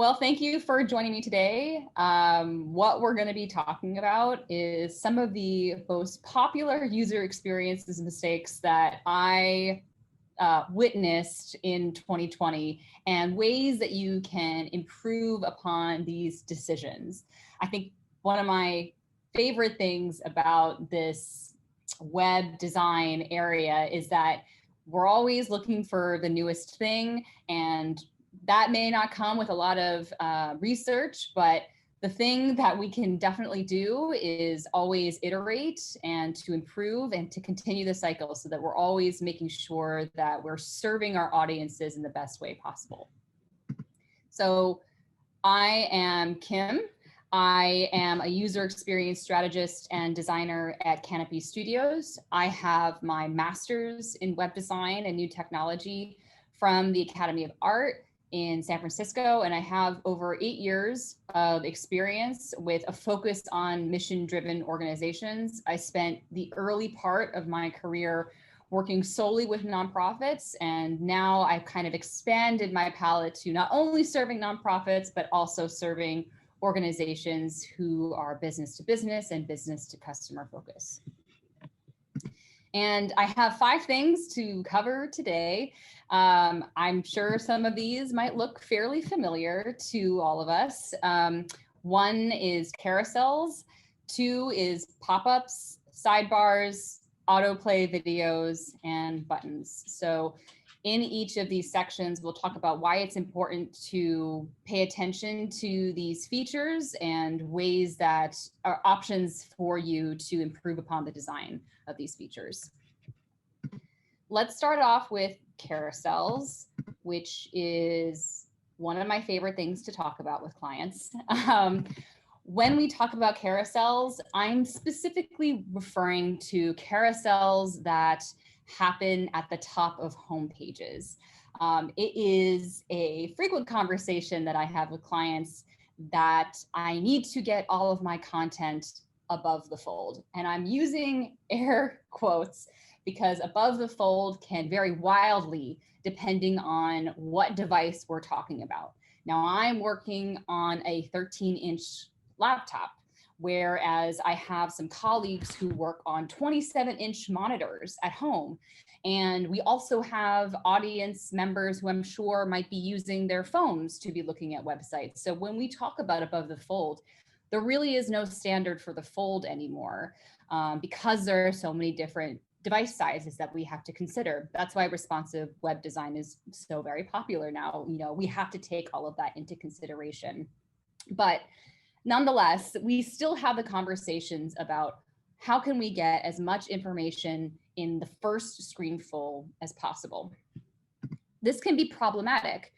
Well, thank you for joining me today. What we're going to be talking about is some of the most popular user experiences and mistakes that I witnessed in 2020 and ways that you can improve upon these decisions. I think one of my favorite things about this web design area is that we're always looking for the newest thing, and that may not come with a lot of research, but the thing that we can definitely do is always iterate and to improve and to continue the cycle so that we're always making sure that we're serving our audiences in the best way possible. So I am Kim. I am a user experience strategist and designer at Canopy Studios. I have my master's in web design and new technology from the Academy of Art in San Francisco, and I have over 8 years of experience with a focus on mission-driven organizations. I spent the early part of my career working solely with nonprofits, and now I've kind of expanded my palette to not only serving nonprofits, but also serving organizations who are business to business and business to customer focus. And I have 5 things to cover today. I'm sure some of these might look fairly familiar to all of us. 1 is carousels, 2 is pop-ups, sidebars, autoplay videos, and buttons. So in each of these sections, we'll talk about why it's important to pay attention to these features and ways that are options for you to improve upon the design of these features. Let's start off with carousels, which is one of my favorite things to talk about with clients. When we talk about carousels, I'm specifically referring to carousels that happen at the top of home pages. It is a frequent conversation that I have with clients that I need to get all of my content above the fold. And I'm using air quotes because above the fold can vary wildly depending on what device we're talking about. Now, I'm working on a 13-inch laptop, whereas I have some colleagues who work on 27-inch monitors at home. And we also have audience members who I'm sure might be using their phones to be looking at websites. So when we talk about above the fold, there really is no standard for the fold anymore because there are so many different device sizes that we have to consider. That's why responsive web design is so very popular now. You know, we have to take all of that into consideration. But nonetheless, we still have the conversations about how can we get as much information in the first screenful as possible. This can be problematic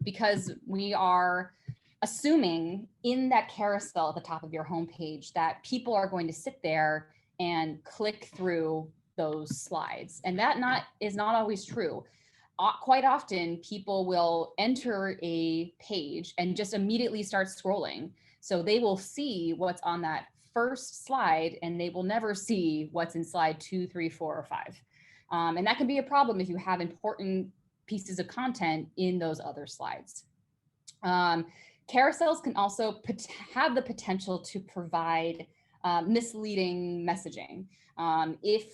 because we are assuming in that carousel at the top of your homepage that people are going to sit there and click through those slides. And that is not always true. Quite often people will enter a page and just immediately start scrolling. So they will see what's on that first slide and they will never see what's in slide 2, 3, 4, or 5. And that can be a problem if you have important pieces of content in those other slides. Carousels can also have the potential to provide misleading messaging. If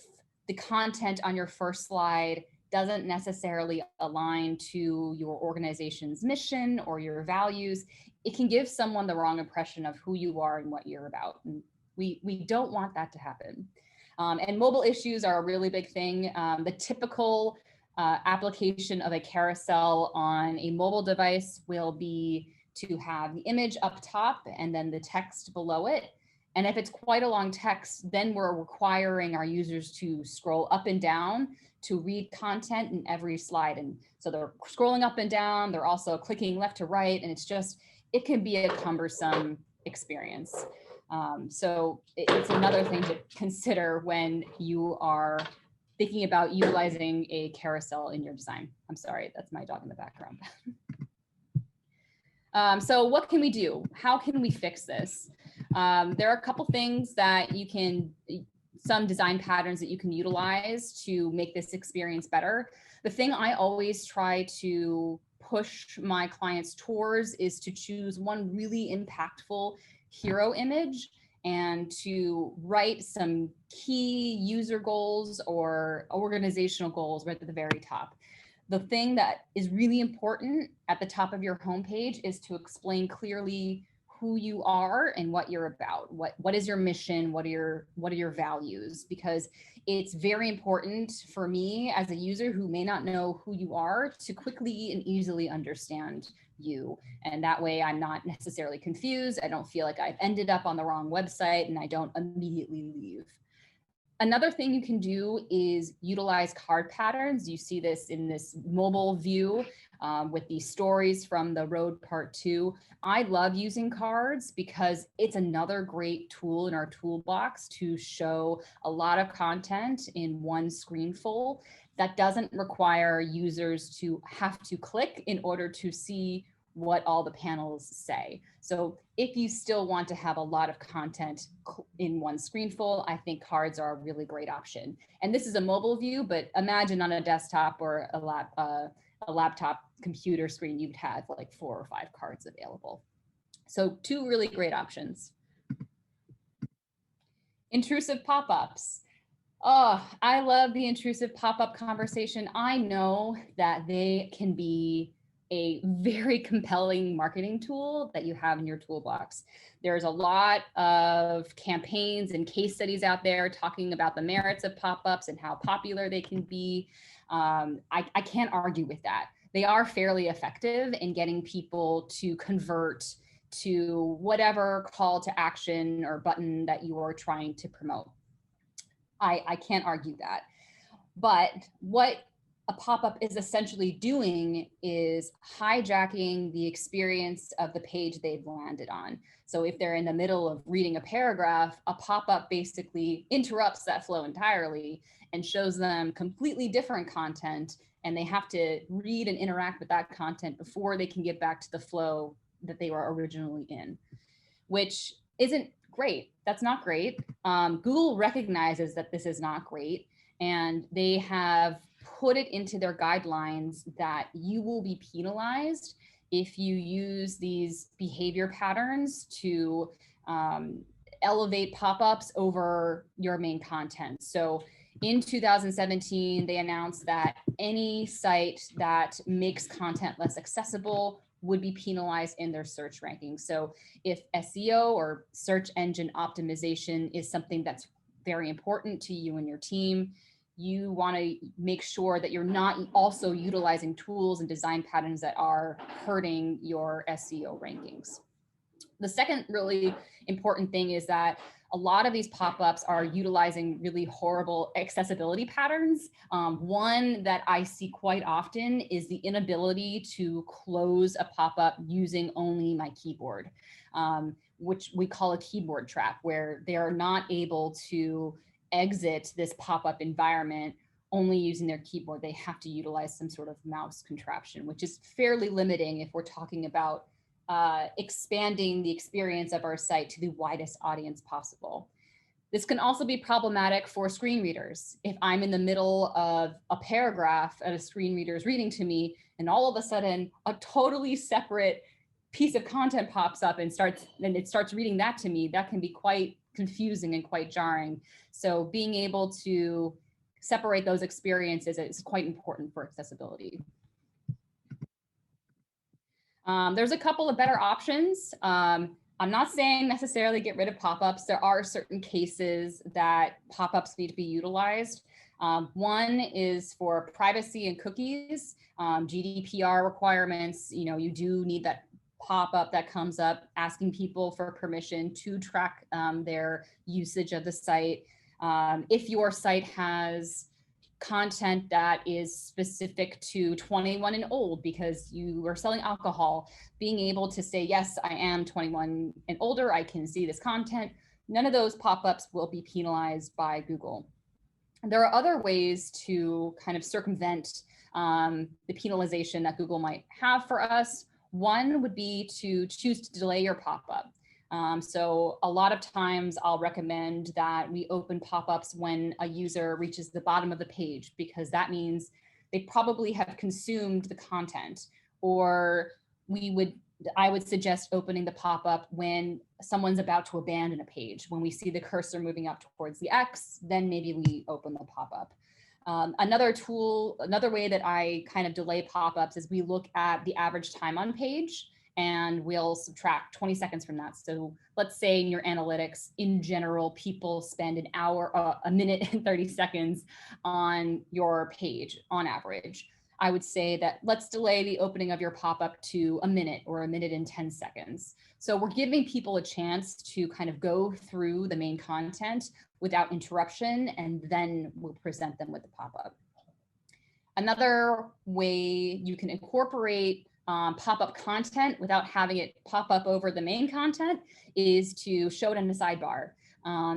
the content on your first slide doesn't necessarily align to your organization's mission or your values, it can give someone the wrong impression of who you are and what you're about. And we don't want that to happen. And mobile issues are a really big thing. The typical application of a carousel on a mobile device will be to have the image up top and then the text below it. And if it's quite a long text, then we're requiring our users to scroll up and down to read content in every slide. And so they're scrolling up and down, they're also clicking left to right, and it can be a cumbersome experience. So it's another thing to consider when you are thinking about utilizing a carousel in your design. I'm sorry, that's my dog in the background. So what can we do? How can we fix this? There are a couple things that some design patterns that you can utilize to make this experience better. The thing I always try to push my clients towards is to choose one really impactful hero image and to write some key user goals or organizational goals right at the very top. The thing that is really important at the top of your homepage is to explain clearly who you are and what you're about. What is your mission? What are your values? Because it's very important for me as a user who may not know who you are to quickly and easily understand you. And that way I'm not necessarily confused. I don't feel like I've ended up on the wrong website and I don't immediately leave. Another thing you can do is utilize card patterns. You see this in this mobile view with the stories from the road part 2. I love using cards because it's another great tool in our toolbox to show a lot of content in one screen full that doesn't require users to have to click in order to see what all the panels say. So if you still want to have a lot of content in one screen full, I think cards are a really great option. And this is a mobile view, but imagine on a desktop or a laptop computer screen, you'd have like 4 or 5 cards available. So 2 really great options. Intrusive pop-ups. Oh, I love the intrusive pop-up conversation. I know that they can be a very compelling marketing tool that you have in your toolbox. There's a lot of campaigns and case studies out there talking about the merits of pop-ups and how popular they can be. I can't argue with that. They are fairly effective in getting people to convert to whatever call to action or button that you are trying to promote. I can't argue that. But what a pop-up is essentially doing is hijacking the experience of the page they've landed on. So if they're in the middle of reading a paragraph, a pop-up basically interrupts that flow entirely and shows them completely different content, and they have to read and interact with that content before they can get back to the flow that they were originally in, which isn't great. That's not great. Google recognizes that this is not great, and they have put it into their guidelines that you will be penalized if you use these behavior patterns to elevate pop-ups over your main content. So in 2017, they announced that any site that makes content less accessible would be penalized in their search rankings. So if SEO or search engine optimization is something that's very important to you and your team, you want to make sure that you're not also utilizing tools and design patterns that are hurting your SEO rankings. The second really important thing is that a lot of these pop-ups are utilizing really horrible accessibility patterns. One that I see quite often is the inability to close a pop-up using only my keyboard, which we call a keyboard trap, where they are not able to exit this pop-up environment only using their keyboard. They have to utilize some sort of mouse contraption, which is fairly limiting if we're talking about expanding the experience of our site to the widest audience possible. This can also be problematic for screen readers. If I'm in the middle of a paragraph and a screen reader is reading to me, and all of a sudden a totally separate piece of content pops up and it starts reading that to me, that can be quite confusing and quite jarring. So being able to separate those experiences is quite important for accessibility. There's a couple of better options. I'm not saying necessarily get rid of pop-ups. There are certain cases that pop-ups need to be utilized. One is for privacy and cookies, GDPR requirements. You do need that pop-up that comes up asking people for permission to track their usage of the site. If your site has content that is specific to 21 and old because you are selling alcohol, being able to say, yes, I am 21 and older, I can see this content. None of those pop-ups will be penalized by Google. There are other ways to kind of circumvent the penalization that Google might have for us. One would be to choose to delay your pop-up. So a lot of times I'll recommend that we open pop-ups when a user reaches the bottom of the page, because that means they probably have consumed the content, Or I would suggest opening the pop-up when someone's about to abandon a page. When we see the cursor moving up towards the X, then maybe we open the pop-up. Another way that I kind of delay pop-ups is we look at the average time on page and we'll subtract 20 seconds from that. So let's say in your analytics, in general, people spend an hour, a minute and 30 seconds on your page on average. I would say that let's delay the opening of your pop-up to a minute or a minute and 10 seconds. So we're giving people a chance to kind of go through the main content without interruption, and then we'll present them with the pop-up. Another way you can incorporate pop-up content without having it pop up over the main content is to show it in the sidebar.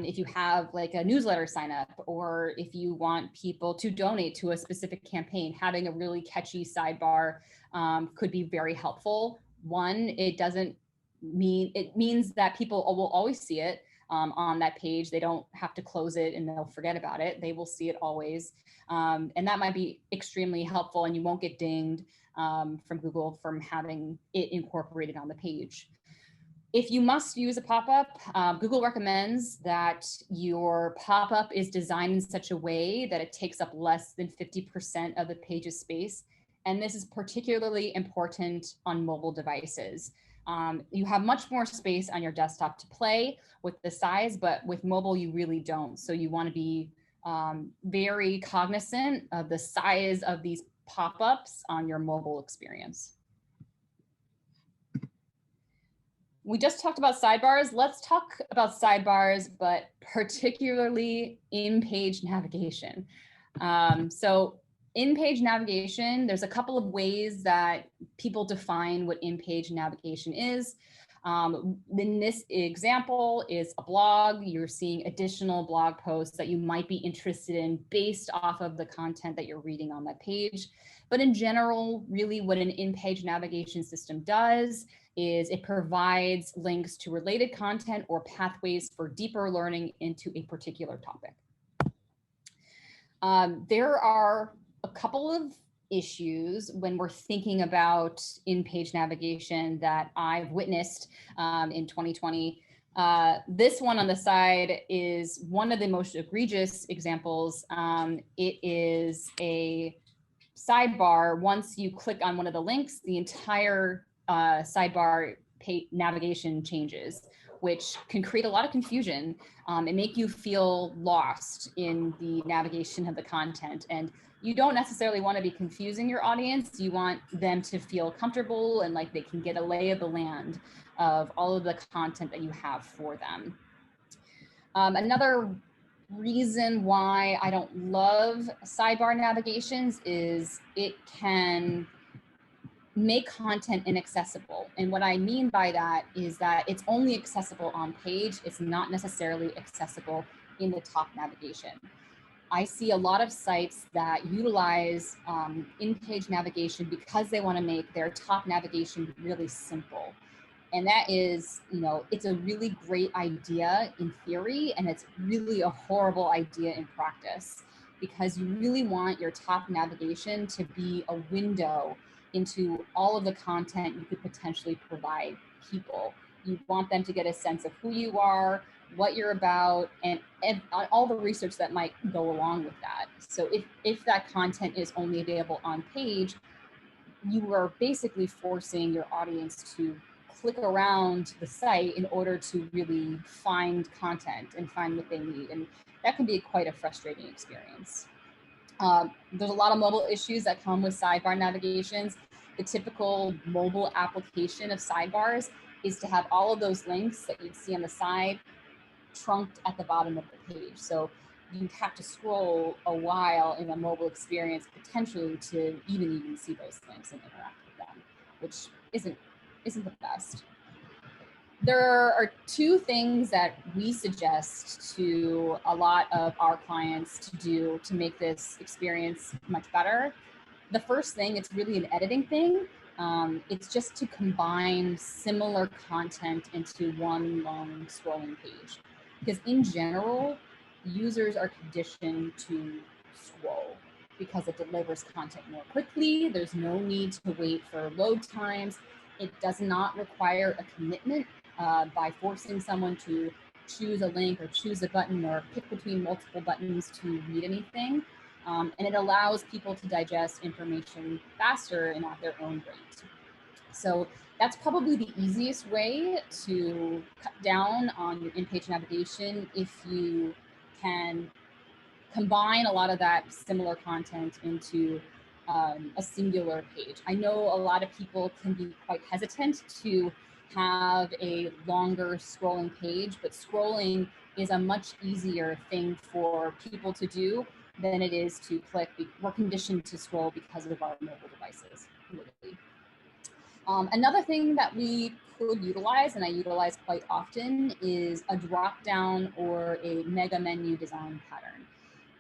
If you have like a newsletter sign up, or if you want people to donate to a specific campaign, having a really catchy sidebar could be very helpful. One, it means that people will always see it on that page. They don't have to close it and they'll forget about it. They will see it always. And that might be extremely helpful, and you won't get dinged from Google from having it incorporated on the page. If you must use a pop-up, Google recommends that your pop-up is designed in such a way that it takes up less than 50% of the page's space. And this is particularly important on mobile devices. You have much more space on your desktop to play with the size, but with mobile, you really don't. So you want to be very cognizant of the size of these pop-ups on your mobile experience. We just talked about sidebars. Let's talk about sidebars, but particularly in-page navigation. So in-page navigation, there's a couple of ways that people define what in-page navigation is. In this example is a blog. You're seeing additional blog posts that you might be interested in based off of the content that you're reading on that page. But in general, really what an in-page navigation system does is it provides links to related content or pathways for deeper learning into a particular topic. There are a couple of issues when we're thinking about in-page navigation that I've witnessed in 2020. This one on the side is one of the most egregious examples. It is a sidebar. Once you click on one of the links, the entire sidebar navigation changes, which can create a lot of confusion and make you feel lost in the navigation of the content. And you don't necessarily want to be confusing your audience. You want them to feel comfortable and like they can get a lay of the land of all of the content that you have for them. Another reason why I don't love sidebar navigations is it can make content inaccessible. And what I mean by that is that it's only accessible on page. It's not necessarily accessible in the top navigation. I see a lot of sites that utilize in-page navigation because they want to make their top navigation really simple. And that is, it's a really great idea in theory, and it's really a horrible idea in practice, because you really want your top navigation to be a window into all of the content you could potentially provide people. You want them to get a sense of who you are, what you're about, and all the research that might go along with that. So if that content is only available on page, you are basically forcing your audience to click around the site in order to really find content and find what they need. And that can be quite a frustrating experience. There's a lot of mobile issues that come with sidebar navigations. The typical mobile application of sidebars is to have all of those links that you'd see on the side trunked at the bottom of the page. So you have to scroll a while in a mobile experience potentially to even see those links and interact with them, which isn't the best. There are two things that we suggest to a lot of our clients to do to make this experience much better. The first thing, it's really an editing thing. It's just to combine similar content into one long scrolling page. Because in general, users are conditioned to scroll. because it delivers content more quickly. There's no need to wait for load times. It does not require a commitment by forcing someone to choose a link or choose a button or pick between multiple buttons to read anything. And it allows people to digest information faster and at their own rate. So that's probably the easiest way to cut down on your in-page navigation if you can combine a lot of that similar content into a singular page. I know a lot of people can be quite hesitant to have a longer scrolling page, but scrolling is a much easier thing for people to do than it is to click. We're conditioned to scroll because of our mobile devices, really. Another thing that we could utilize, and I utilize quite often, is a drop down or a mega menu design pattern.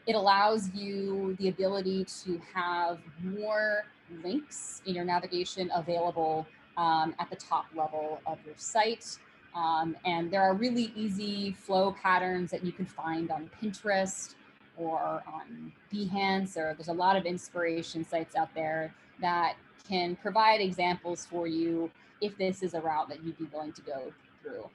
It allows you the ability to have more links in your navigation available at the top level of your site. And there are really easy flow patterns that you can find on Pinterest or on Behance, or there's a lot of inspiration sites out there that can provide examples for you if this is a route that you'd be willing to go through.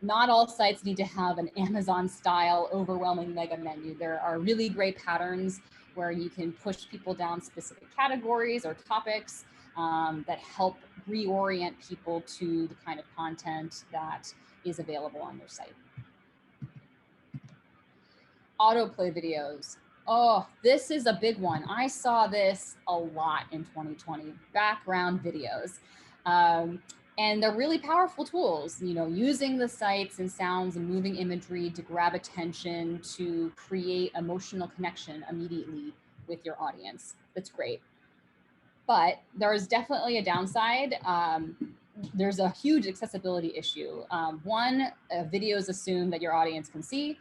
Not all sites need to have an Amazon style overwhelming mega menu. There are really great patterns where you can push people down specific categories or topics that help reorient people to the kind of content that is available on your site. Autoplay videos. Oh, this is a big one. I saw this a lot in 2020, background videos. And they're really powerful tools, you know, using the sights and sounds and moving imagery to grab attention, to create emotional connection immediately with your audience. That's great. But there's definitely a downside. There's a huge accessibility issue. One, videos assume that your audience can see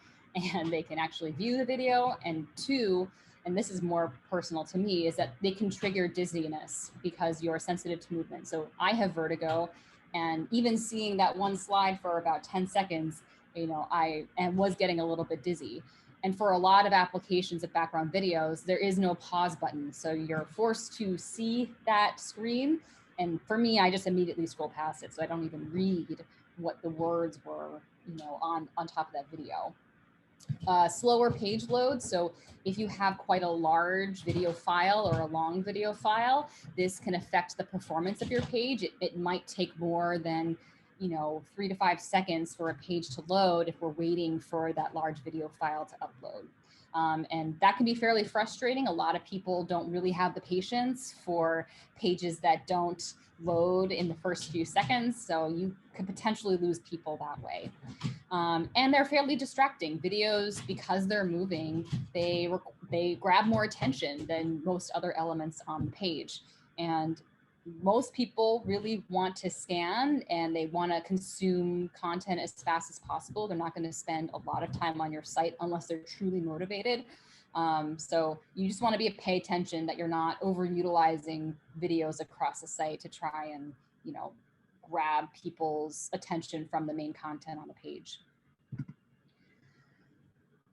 and they can actually view the video. And two, and this is more personal to me, is that they can trigger dizziness because you're sensitive to movement. So I have vertigo, and even seeing that one slide for about 10 seconds, you know, I was getting a little bit dizzy. And for a lot of applications of background videos, there is no pause button. So you're forced to see that screen. And for me, I just immediately scroll past it. So I don't even read what the words were, you know, on top of that video. Slower page load. So if you have quite a large video file or a long video file, this can affect the performance of your page. It might take more than, you know, 3 to 5 seconds for a page to load if we're waiting for that large video file to upload. And that can be fairly frustrating. A lot of people don't really have the patience for pages that don't load in the first few seconds. So you could potentially lose people that way. And they're fairly distracting. Videos, because they're moving, they grab more attention than most other elements on the page. And most people really want to scan and they want to consume content as fast as possible. They're not going to spend a lot of time on your site unless they're truly motivated. So you just want to pay attention that you're not overutilizing videos across the site to try and, you know, grab people's attention from the main content on the page.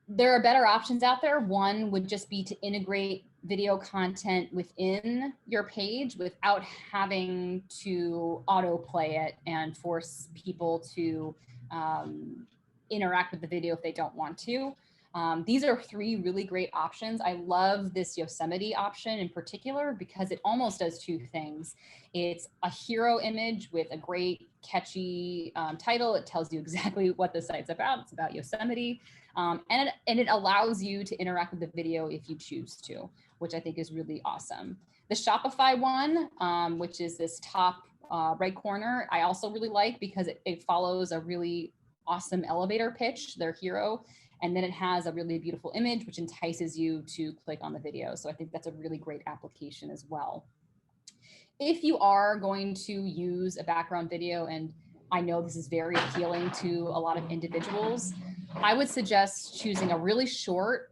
There are better options out there. One would just be to integrate video content within your page without having to autoplay it and force people to interact with the video if they don't want to. These are 3 really great options. I love this Yosemite option in particular because it almost does 2 things. It's a hero image with a great catchy title. It tells you exactly what the site's about. It's about Yosemite. And it allows you to interact with the video if you choose to, which I think is really awesome. The Shopify one, which is this top right corner, I also really like because it follows a really awesome elevator pitch, their hero. And then it has a really beautiful image, which entices you to click on the video. So I think that's a really great application as well. If you are going to use a background video, and I know this is very appealing to a lot of individuals, I would suggest choosing a really short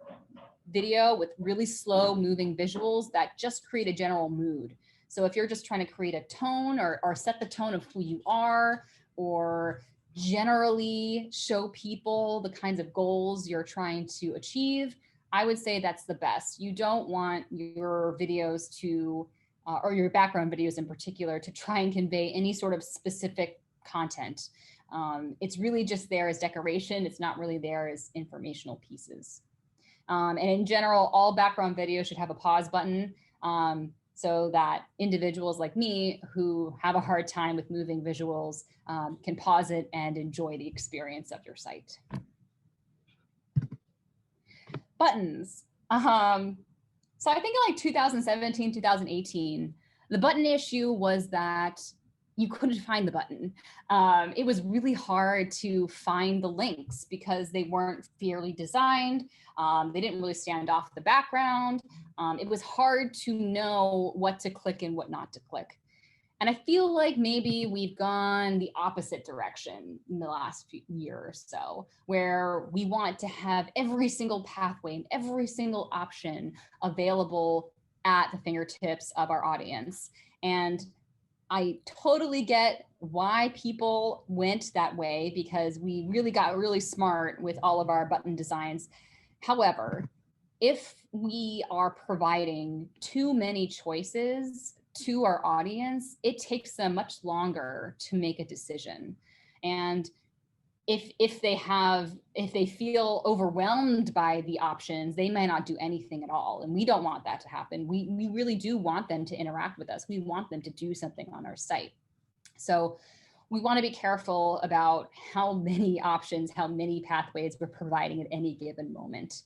video with really slow moving visuals that just create a general mood. So if you're just trying to create a tone or set the tone of who you are, or generally show people the kinds of goals you're trying to achieve, I would say that's the best. You don't want your videos to, or your background videos in particular, to try and convey any sort of specific content. It's really just there as decoration. It's not really there as informational pieces. And in general, all background videos should have a pause button, so that individuals like me who have a hard time with moving visuals can pause it and enjoy the experience of your site. Buttons. So I think in like 2017, 2018, the button issue was that you couldn't find the button. It was really hard to find the links because they weren't fairly designed. They didn't really stand off the background. It was hard to know what to click and what not to click. And I feel like maybe we've gone the opposite direction in the last year or so, where we want to have every single pathway and every single option available at the fingertips of our audience. And I totally get why people went that way, because we really got really smart with all of our button designs. However, if we are providing too many choices to our audience, it takes them much longer to make a decision. And if they feel overwhelmed by the options, they may not do anything at all. And we don't want that to happen. We really do want them to interact with us. We want them to do something on our site. So we want to be careful about how many options, how many pathways we're providing at any given moment.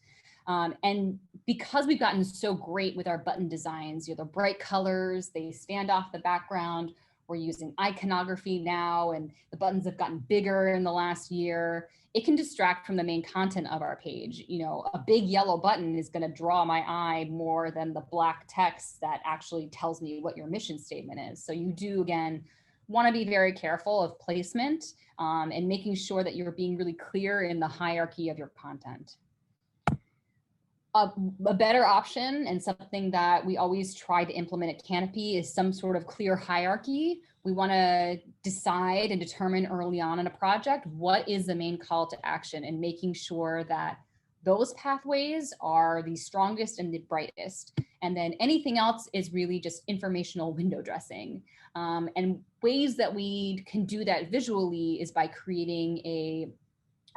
And because we've gotten so great with our button designs, the bright colors, they stand off the background. We're using iconography now, and the buttons have gotten bigger in the last year. It can distract from the main content of our page. A big yellow button is going to draw my eye more than the black text that actually tells me what your mission statement is. So you do, again, want to be very careful of placement and making sure that you're being really clear in the hierarchy of your content. A better option, and something that we always try to implement at Canopy, is some sort of clear hierarchy. We want to decide and determine early on in a project what is the main call to action, and making sure that those pathways are the strongest and the brightest. And then anything else is really just informational window dressing. And ways that we can do that visually is by creating a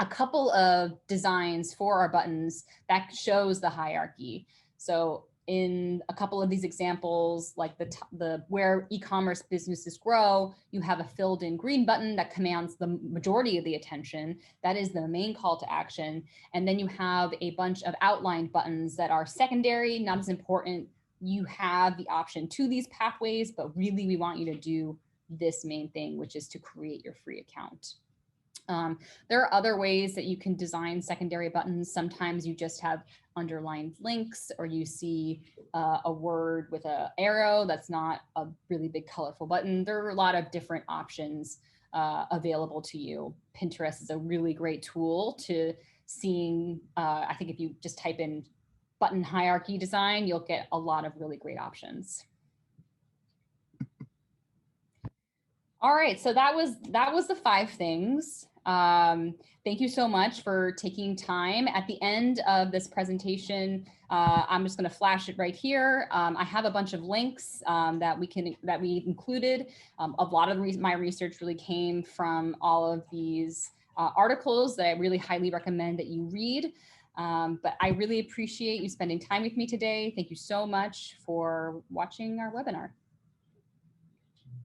couple of designs for our buttons that shows the hierarchy. So in a couple of these examples, like the where e-commerce businesses grow, you have a filled in green button that commands the majority of the attention. That is the main call to action. And then you have a bunch of outlined buttons that are secondary, not as important. You have the option to these pathways, but really we want you to do this main thing, which is to create your free account. There are other ways that you can design secondary buttons. Sometimes you just have underlined links, or you see a word with an arrow that's not a really big colorful button. There are a lot of different options available to you. Pinterest is a really great tool to seeing. I think if you just type in button hierarchy design, you'll get a lot of really great options. All right, so that was the 5 things. Thank you so much for taking time. At the end of this presentation, I'm just going to flash it right here. I have a bunch of links that we included. A lot of my research really came from all of these articles that I really highly recommend that you read. But I really appreciate you spending time with me today. Thank you so much for watching our webinar.